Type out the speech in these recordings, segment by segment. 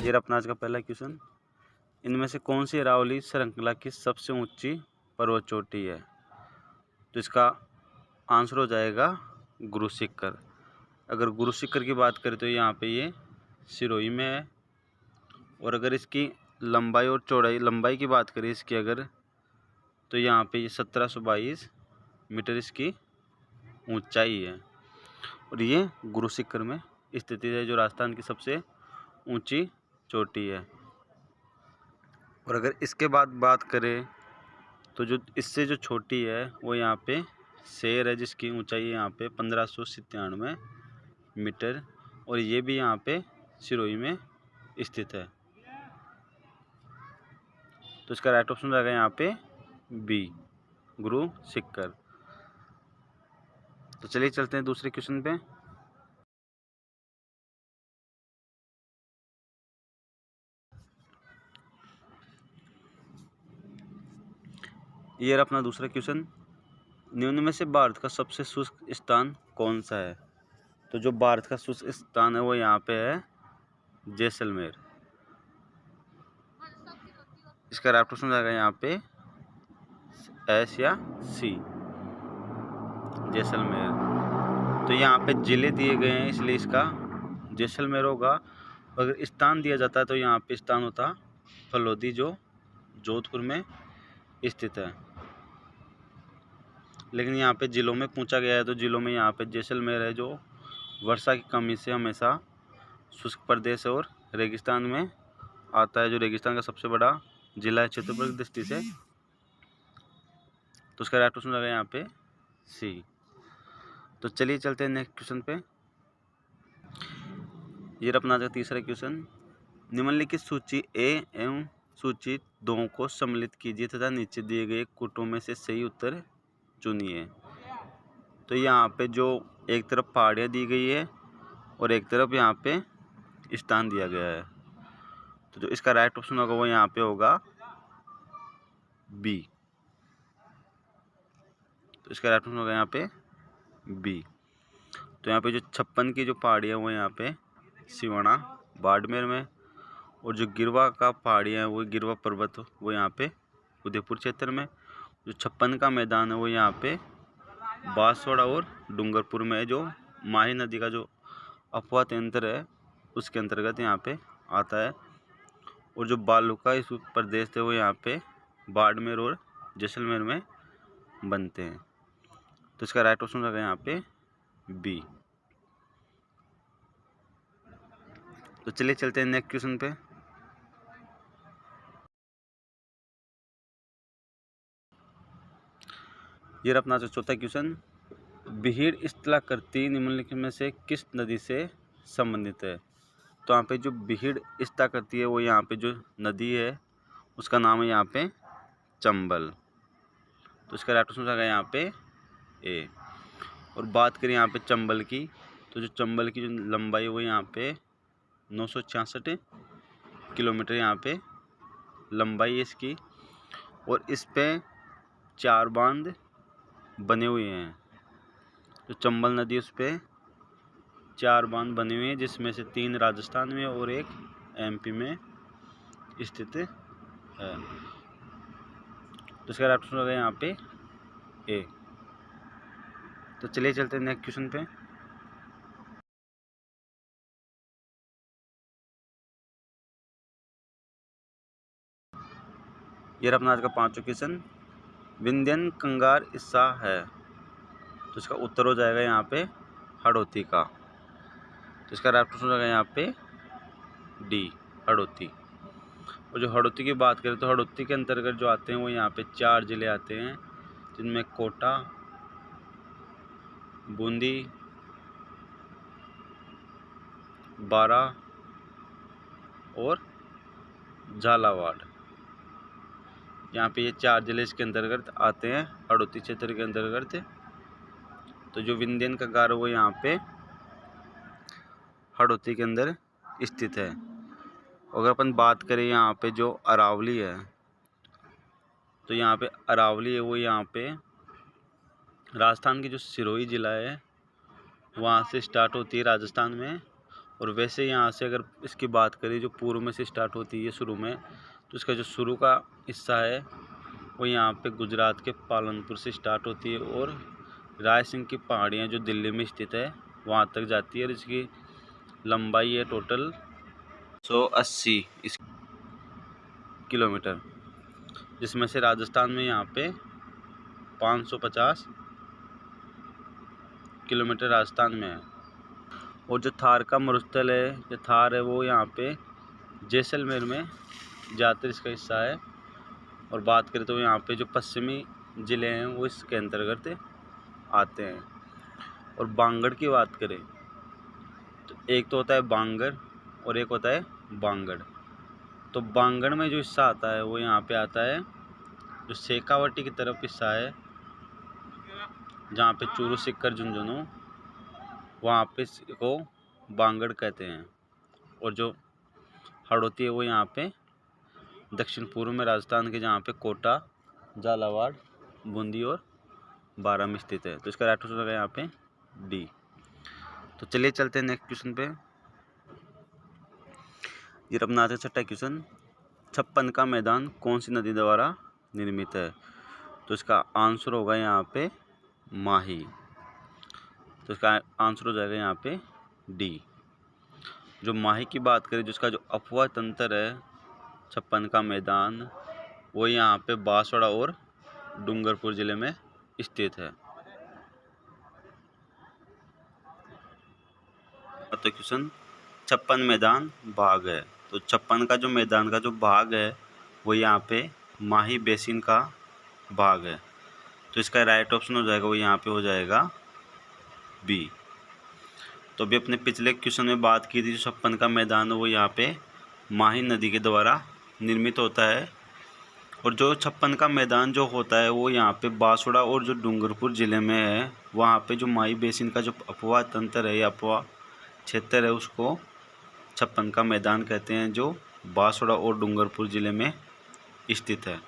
ये रहा अपना आज का पहला क्वेश्चन। इनमें से कौन सी अरावली श्रृंखला की सबसे ऊंची पर्वत चोटी है? तो इसका आंसर हो जाएगा गुरु शिखर। अगर गुरु शिखर की बात करें तो यहाँ पे ये सिरोही में है। और अगर इसकी लंबाई और चौड़ाई, लंबाई की बात करें इसकी अगर, तो यहाँ पे ये 1722 मीटर इसकी ऊंचाई है। और ये गुरु शिखर में स्थित है, जो राजस्थान की सबसे ऊंची चोटी है। और अगर इसके बाद बात करें तो जो इससे जो छोटी है वो यहाँ पे शेर है, जिसकी ऊंचाई यहाँ पे 1597 मीटर, और ये भी यहाँ पे सिरोही में स्थित है। तो इसका राइट ऑप्शन रहेगा यहाँ पे बी, गुरु शिखर। तो चलिए चलते हैं दूसरे क्वेश्चन पे। ये रहा अपना दूसरा क्वेश्चन। निम्न में से भारत का सबसे शुष्क स्थान कौन सा है? तो जो भारत का शुष्क स्थान है वो यहाँ पे है जैसलमेर। इसका राइट ऑप्शन रहेगा यहाँ पे एस या सी, जैसलमेर। तो यहाँ पे जिले दिए गए हैं इसलिए इसका जैसलमेर होगा। अगर स्थान दिया जाता है तो यहाँ पे स्थान होता फलोदी, जो जोधपुर में स्थित है। लेकिन यहाँ पे जिलों में पूछा गया है तो जिलों में यहाँ पे जैसलमेर है, जो वर्षा की कमी से हमेशा शुष्क प्रदेश और रेगिस्तान में आता है, जो रेगिस्तान का सबसे बड़ा जिला है क्षेत्रफल की दृष्टि से। तो उसका राइट ऑप्शन रहेगा यहाँ पे सी। तो चलिए चलते हैं नेक्स्ट क्वेश्चन पे। ये अपना तीसरा क्वेश्चन। निम्नलिखित सूची ए एवं सूची 2 को सम्मिलित कीजिए तथा नीचे दिए गए कोटों में से सही उत्तर चुनिए। तो यहाँ पे जो एक तरफ पहाड़ियाँ दी गई है और एक तरफ यहाँ पे स्थान दिया गया है, तो जो इसका राइट ऑप्शन होगा वो यहाँ पे होगा बी। तो इसका राइट ऑप्शन होगा यहाँ पे बी। तो यहाँ पे जो 56 की जो पहाड़ियाँ वो यहाँ पे सिवाना बाड़मेर में, और जो गिरवा का पहाड़ियाँ हैं वो गिरवा पर्वत वो यहाँ पे उदयपुर क्षेत्र में। जो 56 का मैदान है वो यहाँ पे बांसवाड़ा और डूंगरपुर में है, जो माही नदी का जो अफवाह तंत्र है उसके अंतर्गत यहाँ पे आता है। और जो बालुका इस प्रदेश थे वो यहाँ पे बाड़मेर और जैसलमेर में बनते हैं। तो इसका राइट ऑप्शन रहेगा यहाँ पे बी। तो चलिए चलते हैं नेक्स्ट क्वेश्चन पे। ये अपना जो चौथा क्वेश्चन। बिहिड़ स्थलाकृति निम्नलिखित में से किस नदी से संबंधित है? तो यहाँ पे जो बिहिड़ स्थलाकृति है वो यहाँ पे जो नदी है उसका नाम है यहाँ पे चंबल। तो इसका राइट ऑप्शन रहेगा यहाँ पे ए। और बात करें यहाँ पे चंबल की, तो जो चंबल की जो लंबाई है वो यहाँ पे 966 किलोमीटर यहाँ पे लंबाई है इसकी। और इस पे 4 बांध बने हुए हैं। तो चंबल नदी उस पे 4 बांध बने हुए हैं, जिसमें से 3 राजस्थान में और 1 एमपी में स्थित है। तो इसका राइट ऑप्शन होगा यहाँ पे ए। तो चलिए चलते हैं नेक्स्ट क्वेश्चन पे। ये अपना आज का 5वां क्वेश्चन। विंध्यन कंगार हिस्सा है, तो इसका उत्तर हो जाएगा यहाँ पे हड़ौती का। तो इसका राइट ऑप्शन होगा यहाँ पे डी, हड़ौती। और जो हड़ौती की बात करें तो हड़ौती के अंतर्गत जो आते हैं वो यहाँ पे 4 जिले आते हैं, जिनमें कोटा, बूंदी, बारा और झालावाड़। यहाँ पे ये 4 जिले इसके अंतर्गत आते हैं हड़ौती क्षेत्र के अंतर्गत। तो जो विंध्यन कंगार वो यहाँ पे हड़ौती के अंदर स्थित है। अगर अपन बात करें यहाँ पे जो अरावली है, तो यहाँ पे अरावली है वो यहाँ पे राजस्थान की जो सिरोही ज़िला है वहाँ से स्टार्ट होती है राजस्थान में, और वैसे यहाँ से अगर इसकी बात करें जो पूर्व में से स्टार्ट होती है शुरू में, तो इसका जो शुरू का हिस्सा है वो यहाँ पे गुजरात के पालनपुर से स्टार्ट होती है और रायसिंह की पहाड़ियाँ जो दिल्ली में स्थित है वहाँ तक जाती है। और इसकी लंबाई है टोटल 180 किलोमीटर, जिसमें से राजस्थान में यहाँ पे 550 किलोमीटर राजस्थान में है। और जो थार का मरुस्थल है, जो थार है वो यहाँ पे जैसलमेर में ज़्यादातर इसका हिस्सा है। और बात करें तो यहाँ पे जो पश्चिमी ज़िले हैं वो इसके अंतर्गत आते हैं। और बांगड़ की बात करें तो एक तो होता है बांगर और एक होता है बांगड़। तो बांगड़ में जो हिस्सा आता है वो यहाँ पे आता है जो शेखावटी की तरफ हिस्सा है, जहाँ पे चूरू सीकर झुंझुनू, वहाँ पे इसको बांगड़ कहते हैं। और जो हड़ौती है वो यहाँ पे दक्षिण पूर्व में राजस्थान के, जहाँ पे कोटा, झालावाड़, बूंदी और बारां में स्थित है। तो इसका राइट आंसर होगा यहाँ पे डी। तो चलिए चलते हैं नेक्स्ट क्वेश्चन पे। ये अपना आता है छठा क्वेश्चन, 56 का मैदान कौन सी नदी द्वारा निर्मित है? तो इसका आंसर होगा यहाँ पे माही। तो इसका आंसर हो जाएगा यहाँ पे डी। जो माही की बात करें, जिसका जो अपवाह तंत्र है 56 का मैदान, वो यहाँ पे बांसवाड़ा और डूंगरपुर ज़िले में स्थित है। तो क्वेश्चन 56 मैदान भाग है, तो 56 का जो मैदान का जो भाग है वो यहाँ पे माही बेसिन का भाग है। तो इसका राइट ऑप्शन हो जाएगा वो यहाँ पे हो जाएगा बी। तो अभी अपने पिछले क्वेश्चन में बात की थी, जो 56 का मैदान वो यहाँ पे माही नदी के द्वारा निर्मित होता है। और जो 56 का मैदान जो होता है वो यहाँ पे बांसवाड़ा और जो डूंगरपुर ज़िले में है, वहाँ पे जो माही बेसिन का जो अपवाह तंत्र है या अपवाह क्षेत्र है उसको 56 का मैदान कहते हैं, जो बांसवाड़ा और डूंगरपुर ज़िले में स्थित है।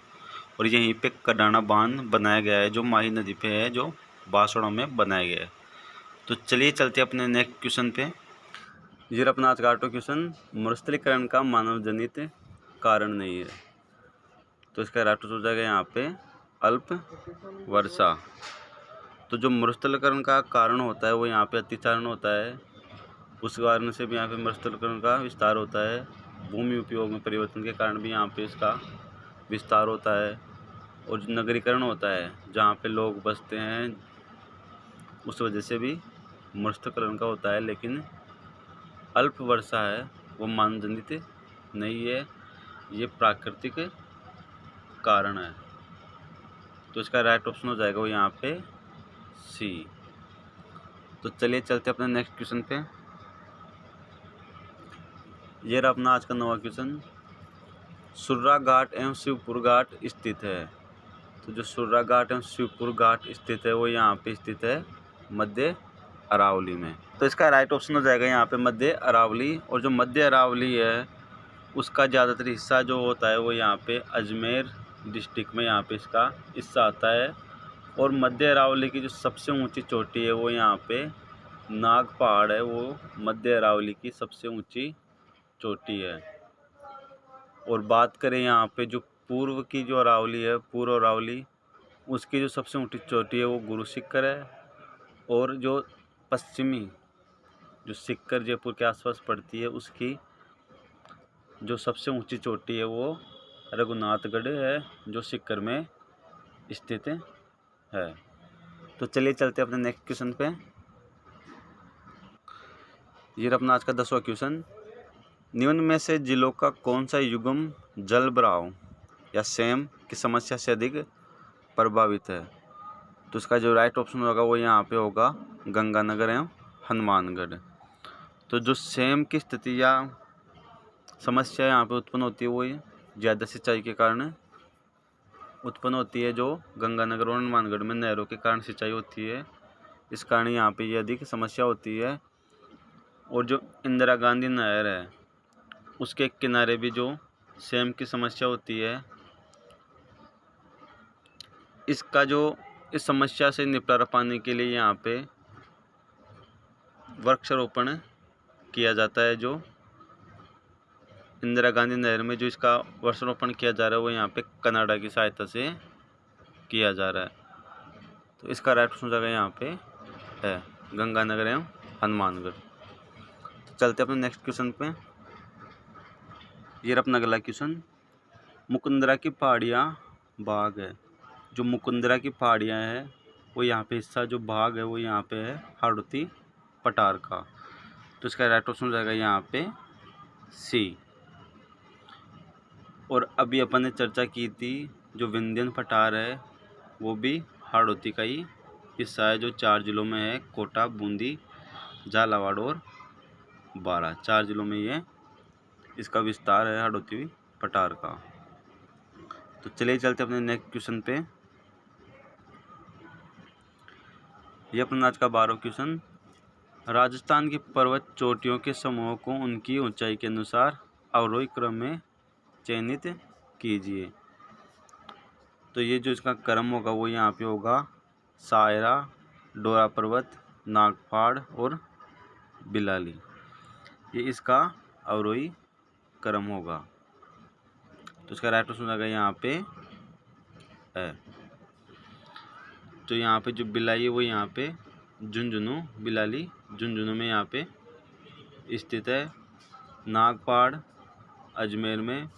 और यहीं पे कडाना बांध बनाया गया है जो माही नदी पे है, जो बांसवाड़ा में बनाया गया है। तो चलिए चलते अपने नेक्स्ट क्वेश्चन पे। ये अपना आज का क्वेश्चन, मरुस्थलीकरण का मानव जनित कारण नहीं है। तो इसका राइट आंसर हो जाएगा यहाँ पे अल्प वर्षा। तो जो मरुस्थलीकरण का कारण होता है वो यहाँ पे अतिचारण होता है, उस कारण से भी यहाँ पे मरुस्थलीकरण का विस्तार होता है। भूमि उपयोग में परिवर्तन के कारण भी यहाँ पे इसका विस्तार होता है। और जो नगरीकरण होता है, जहाँ पे लोग बसते हैं, उस वजह से भी मरुस्थलीकरण का होता है। लेकिन अल्प वर्षा है वो मानव जनित नहीं है, ये प्राकृतिक कारण है। तो इसका राइट ऑप्शन हो जाएगा वो यहाँ पे सी। तो चलिए चलते अपने नेक्स्ट क्वेश्चन पे। ये रहा अपना आज का नवा क्वेश्चन, सुर्रा घाट एवं शिवपुर घाट स्थित है। तो जो सुर्रा घाट एवं शिवपुर घाट स्थित है वो यहाँ पे स्थित है मध्य अरावली में। तो इसका राइट ऑप्शन हो जाएगा यहाँ पे मध्य अरावली। और जो मध्य अरावली है उसका ज़्यादातर हिस्सा जो होता है वो यहाँ पे अजमेर डिस्ट्रिक्ट में यहाँ पे इसका हिस्सा आता है। और मध्य अरावली की जो सबसे ऊंची चोटी है वो यहाँ पे नाग पहाड़ है, वो मध्य अरावली की सबसे ऊंची चोटी है। और बात करें यहाँ पे जो पूर्व की जो अरावली है, पूर्व अरावली, उसकी जो सबसे ऊंची चोटी है वो गुरु शिखर है। और जो पश्चिमी जो सीकर जयपुर के आसपास पड़ती है, उसकी जो सबसे ऊंची चोटी है वो रघुनाथगढ़ है, जो सीकर में स्थित है। तो चलिए चलते हैं अपने नेक्स्ट क्वेश्चन पे। ये अपना आज का 10वां क्वेश्चन, निम्न में से जिलों का कौन सा युग्म जल भराव या सेम की समस्या से अधिक प्रभावित है? तो इसका जो राइट ऑप्शन होगा वो यहाँ पे होगा गंगानगर एवं हनुमानगढ़। तो जो सेम की स्थिति या समस्या यहाँ पे उत्पन्न होती है वो ज़्यादा सिंचाई के कारण उत्पन्न होती है। जो गंगानगर और हनुमानगढ़ में नहरों के कारण सिंचाई होती है, इस कारण यहाँ पे ये अधिक समस्या होती है। और जो इंदिरा गांधी नहर है उसके किनारे भी जो सेम की समस्या होती है, इसका जो इस समस्या से निपटारा पाने के लिए यहाँ पे वृक्षारोपण किया जाता है, जो इंदिरा गांधी नहर में जो इसका वृक्षारोपण किया जा रहा है वो यहाँ पे कनाडा की सहायता से किया जा रहा है। तो इसका राइट ऑप्शन हो जाएगा यहाँ पे है गंगानगर एवं हनुमानगढ़। तो चलते अपने नेक्स्ट क्वेश्चन पे। ये अपना अगला क्वेश्चन, मुकुंदरा की पहाड़ियाँ भाग है। जो मुकुंदरा की पहाड़ियाँ है वो यहाँ पे हिस्सा जो भाग है वो यहाँ पे है हाड़ौती पठार का। तो इसका राइट ऑप्शन हो जाएगा यहाँ पे सी। और अभी अपन ने चर्चा की थी जो विंध्यन पठार है वो भी हाड़ौती का ही हिस्सा है, जो 4 जिलों में है, कोटा, बूंदी, झालावाड़ और बारां। 4 जिलों में ये इसका विस्तार है हाड़ौती पठार का। तो चलिए चलते अपने नेक्स्ट क्वेश्चन पे। ये अपना आज का 12वां क्वेश्चन, राजस्थान की पर्वत चोटियों के समूह को उनकी ऊंचाई के अनुसार अवरोही क्रम में चयनित कीजिए। तो ये जो इसका क्रम होगा वो यहाँ पे होगा सायरा, डोरा पर्वत, नागपाड़ और बिलाली। ये इसका अवरोही क्रम होगा। तो इसका राइट ऑप्शन हो जाएगा यहाँ पे है। तो यहाँ पे जो बिलाई है वो यहाँ पे झुंझुनू, बिलाली झुंझुनू में यहाँ पे स्थित है। नागपाड़ अजमेर में,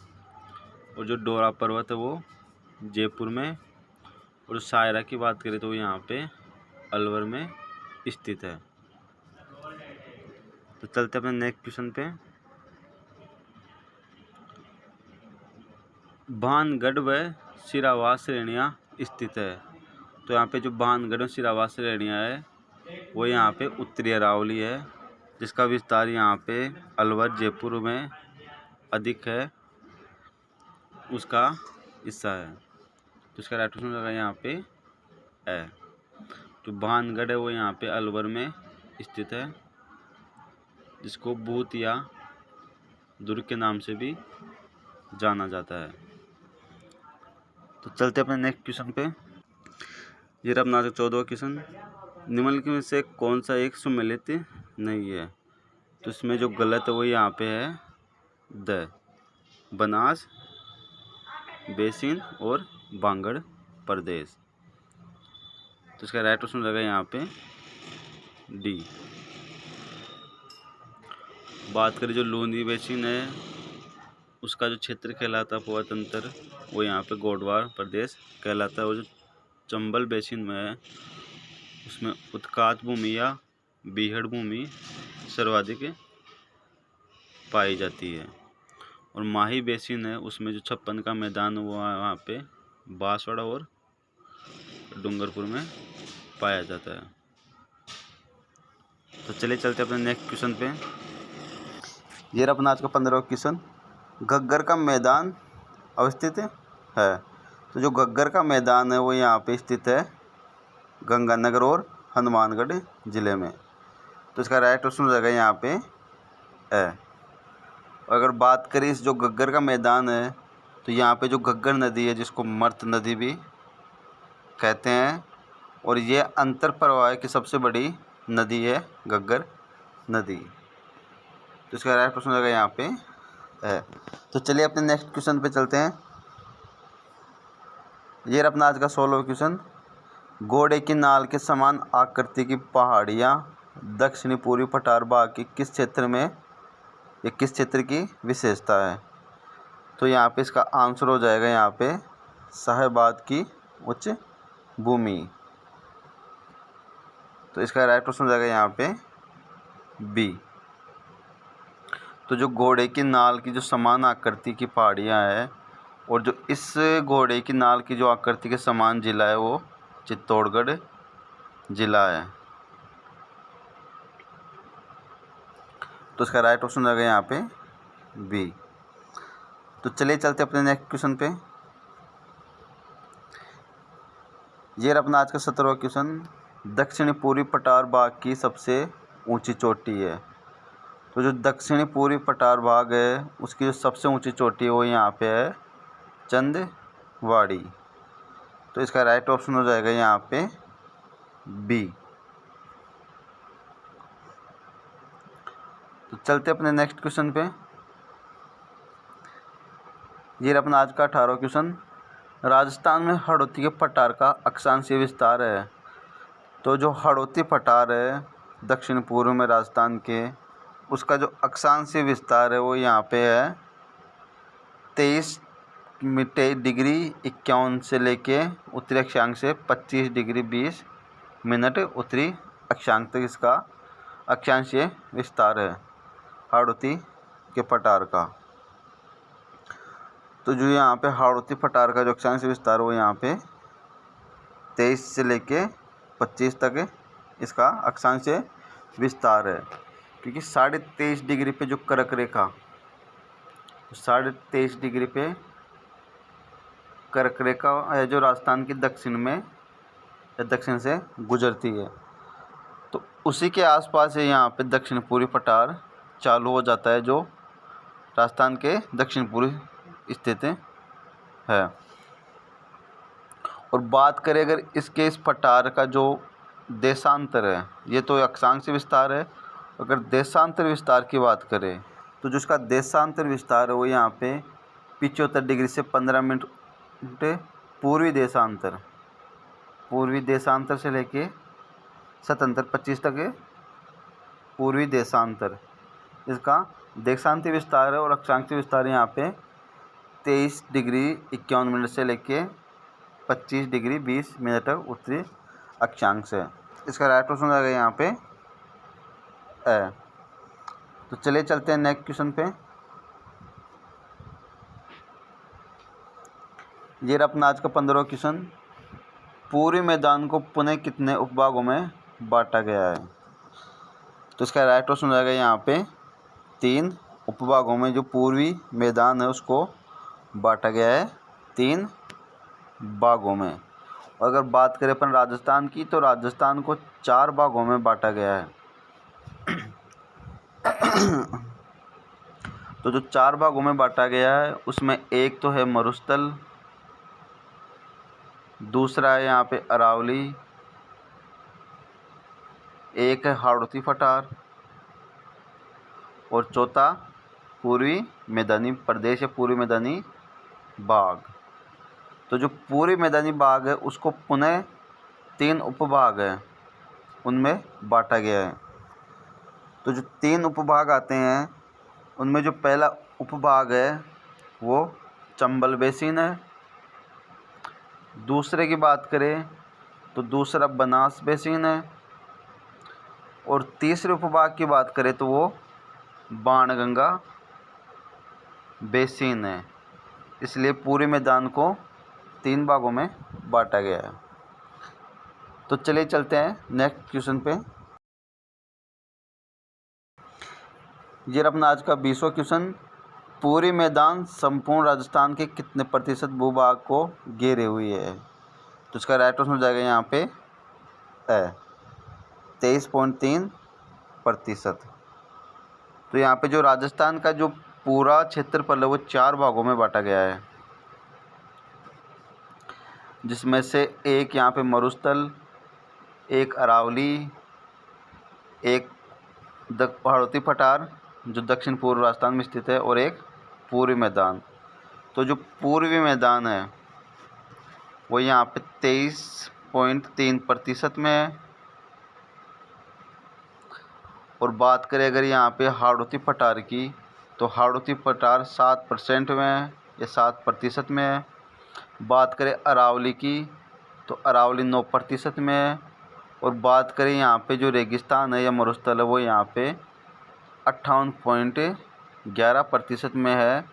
और जो डोरा पर्वत है वो जयपुर में, और सायरा की बात करें तो वो यहाँ पे अलवर में स्थित है। तो चलते अपने नेक्स्ट क्वेश्चन पे। भानगढ़ व सिरावास श्रेणियाँ स्थित है। तो यहाँ पे जो भानगढ़ और सिरावास श्रेणियाँ है वो यहाँ पे उत्तरी अरावली है, जिसका विस्तार यहाँ पे अलवर जयपुर में अधिक है, उसका हिस्सा है। तो इसका राइट ऑप्शन होगा यहाँ पे है। जो भानगढ़ है वो यहाँ पे अलवर में स्थित है, जिसको भूत या दुर्ग के नाम से भी जाना जाता है। तो चलते अपने नेक्स्ट क्वेश्चन पे। ये अपना 14वां क्वेश्चन, निम्नलिखित में से कौन सा एक सुमेलित नहीं है। तो इसमें जो गलत है वो यहाँ पे है द बनास बेसिन और बांगड़ प्रदेश। तो इसका राइट ऑप्शन रहेगा यहाँ पे डी। बात करें जो लूंदी बेसिन है उसका जो क्षेत्र कहलाता है पोआ तंत्र वो यहाँ पे गोडवार प्रदेश कहलाता है। और जो चंबल बेसिन में है उसमें उत्कात भूमि या बीहड़ भूमि सर्वाधिक पाई जाती है। और माही बेसिन है उसमें जो 56 का मैदान वो वहाँ पे बांसवाड़ा और डूंगरपुर में पाया जाता है। तो चलिए चलते अपने नेक्स्ट क्वेश्चन पे। ये अपना आज का 15वां क्वेश्चन, घग्गर का मैदान अवस्थित है। तो जो घग्गर का मैदान है वो यहाँ पे स्थित है गंगानगर और हनुमानगढ़ ज़िले में। तो इसका राइट ऑप्शन हो जाएगा यहाँ पे है। अगर बात करें इस जो घग्गर का मैदान है तो यहाँ पे जो घग्गर नदी है जिसको मर्त नदी भी कहते हैं, और ये अंतर प्रवाह की सबसे बड़ी नदी है घग्गर नदी। तो इसका राइट ऑप्शन हो जाएगा यहाँ पे है। तो चलिए अपने नेक्स्ट क्वेश्चन पे चलते हैं। ये अपना आज का 16वां क्वेश्चन, घोड़े की नाल के समान आकृति की पहाड़ियाँ दक्षिणी पूर्वी पठार भाग की किस क्षेत्र में या किस क्षेत्र की विशेषता है। तो यहाँ पे इसका आंसर हो जाएगा यहाँ पे साहिबाद की उच्च भूमि। तो इसका राइट ऑप्शन हो जाएगा यहाँ पे बी। तो जो घोड़े की नाल की जो समान आकृति की पहाड़ियाँ है और जो इस घोड़े की नाल की जो आकृति के समान जिला है वो चित्तौड़गढ़ जिला है। तो इसका राइट ऑप्शन रहेगा यहाँ पे बी। तो चलिए चलते अपने नेक्स्ट क्वेश्चन पे। ये अपना आज का 17वां क्वेश्चन, दक्षिणी पूर्वी पठार भाग की सबसे ऊंची चोटी है। तो जो दक्षिणी पूर्वी पठार भाग है उसकी जो सबसे ऊंची चोटी है वो यहाँ पे है चंदवाड़ी। तो इसका राइट ऑप्शन हो जाएगा यहाँ पे बी। तो चलते अपने नेक्स्ट क्वेश्चन पे। ये अपना आज का 18वां क्वेश्चन। राजस्थान में हाड़ौती के पठार का अक्षांशीय विस्तार है। तो जो हाड़ौती पठार है दक्षिण पूर्व में राजस्थान के, उसका जो अक्षांशीय विस्तार है वो यहाँ पे है 23°51 से लेके उत्तरी अक्षांश से 25°20 उत्तरी अक्षांश तक इसका अक्षांशीय विस्तार है हाड़ौती के पठार का। तो जो यहाँ पे हाड़ौती पठार का जो अक्षांशीय विस्तार है वो यहाँ पे 23 से लेके 25 तक इसका अक्षांशीय विस्तार है। क्योंकि 23.5 पे जो कर्क रेखा, 23.5 पे कर्क रेखा है जो राजस्थान के दक्षिण में या दक्षिण से गुजरती है, तो उसी के आसपास है यहाँ पे दक्षिण पूर्वी पठार चालू हो जाता है जो राजस्थान के दक्षिण पूर्व स्थित है। और बात करें अगर इसके इस पठार का जो देशांतर है, ये तो अक्षांशीय विस्तार है, अगर देशांतर विस्तार की बात करें तो जो इसका देशांतर विस्तार है वो यहाँ पे 75 से 15 मिनट पूर्वी देशांतर से लेके 27-25 तक है पूर्वी देशांतर इसका देशांतीय विस्तार है। और अक्षांशीय विस्तार यहाँ पे 23°51 से लेके 25°20 तक उत्तरी अक्षांश है। इसका राइट ऑप्शन आ गया यहाँ पे है। तो चलिए चलते हैं नेक्स्ट क्वेश्चन पे। ये अपना आज का 15वां क्वेश्चन। पूर्वी मैदान को पुनः कितने उपभागों में बांटा गया है? तो इसका राइट ऑप्शन रहेगा यहाँ पे 3 उपभागों में जो पूर्वी मैदान है उसको बांटा गया है 3 भागों में। और अगर बात करें अपन राजस्थान की तो राजस्थान को 4 भागों में बांटा गया है। तो जो 4 भागों में बांटा गया है उसमें एक तो है मरुस्थल, दूसरा है यहाँ पे अरावली, एक है हाड़ौती पठार और चौथा पूर्वी मैदानी प्रदेश या पूर्वी मैदानी भाग। तो जो पूर्वी मैदानी भाग है उसको पुनः 3 उपभाग है उनमें बांटा गया है। तो जो 3 उपभाग आते हैं उनमें जो पहला उपभाग है वो चंबल बेसिन है, दूसरे की बात करें तो दूसरा बनास बेसिन है और तीसरे उपभाग की बात करें तो वो बाणगंगा बेसिन है। इसलिए पूरे मैदान को 3 भागों में बांटा गया है। तो चलिए चलते हैं नेक्स्ट क्वेश्चन पे। ये अपना आज का 20वां क्वेश्चन। पूरी मैदान संपूर्ण राजस्थान के कितने प्रतिशत भूभाग को घेरे हुई है? तो इसका राइट ऑप्शन हो जाएगा यहाँ पे 23.3%। तो यहाँ पे जो राजस्थान का जो पूरा क्षेत्रफल है वो 4 भागों में बांटा गया है, जिसमें से एक यहाँ पे मरुस्थल, एक अरावली, एक हाड़ौती पठार जो दक्षिण पूर्व राजस्थान में स्थित है और एक पूर्वी मैदान। तो जो पूर्वी मैदान है वो यहाँ पे 23.3% में है। और बात करें अगर यहाँ पे हाड़ौती पठार की तो हाड़ौती पठार 7% में है या 7% में है। बात करें अरावली की तो अरावली 9% में है। और बात करें यहाँ पे जो रेगिस्तान है या मरुस्थल है वो यहाँ पे 58.11% में है।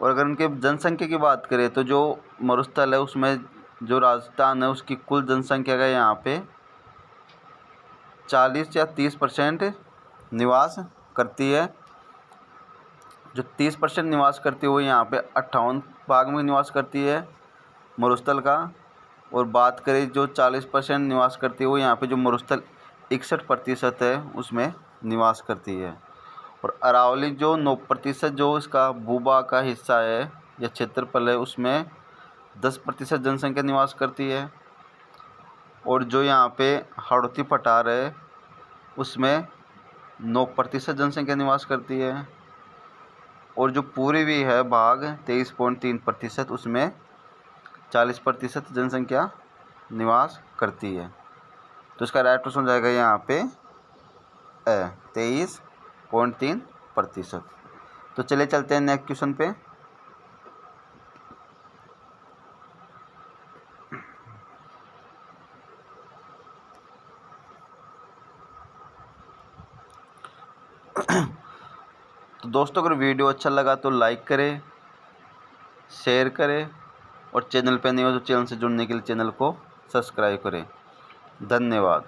और अगर उनके जनसंख्या की बात करें तो जो मरुस्थल है उसमें जो राजस्थान है उसकी कुल जनसंख्या का यहाँ पे 40 या 30% निवास करती है। जो 30% निवास करती है वो यहाँ पे 58 भाग में निवास करती है मरुस्थल का। और बात करें जो 40% निवास करती है वो यहाँ पे जो मरुस्थल 61% है उसमें निवास करती है। और अरावली जो 9% जो इसका भूभाग का हिस्सा है या क्षेत्रफल है उसमें 10% जनसंख्या निवास करती है। और जो यहाँ पे हाड़ौती पठार है उसमें 9% जनसंख्या निवास करती है। और जो पूरी भी है भाग 23.3%, उसमें 40% जनसंख्या निवास करती है। तो इसका राइट ऑप्शन हो जाएगा यहाँ पे 23.3%। तो चलिए चलते हैं नेक्स्ट क्वेश्चन पे। तो दोस्तों अगर वीडियो अच्छा लगा तो लाइक करें, शेयर करें, और चैनल पे नहीं हो तो चैनल से जुड़ने के लिए चैनल को सब्सक्राइब करें। धन्यवाद।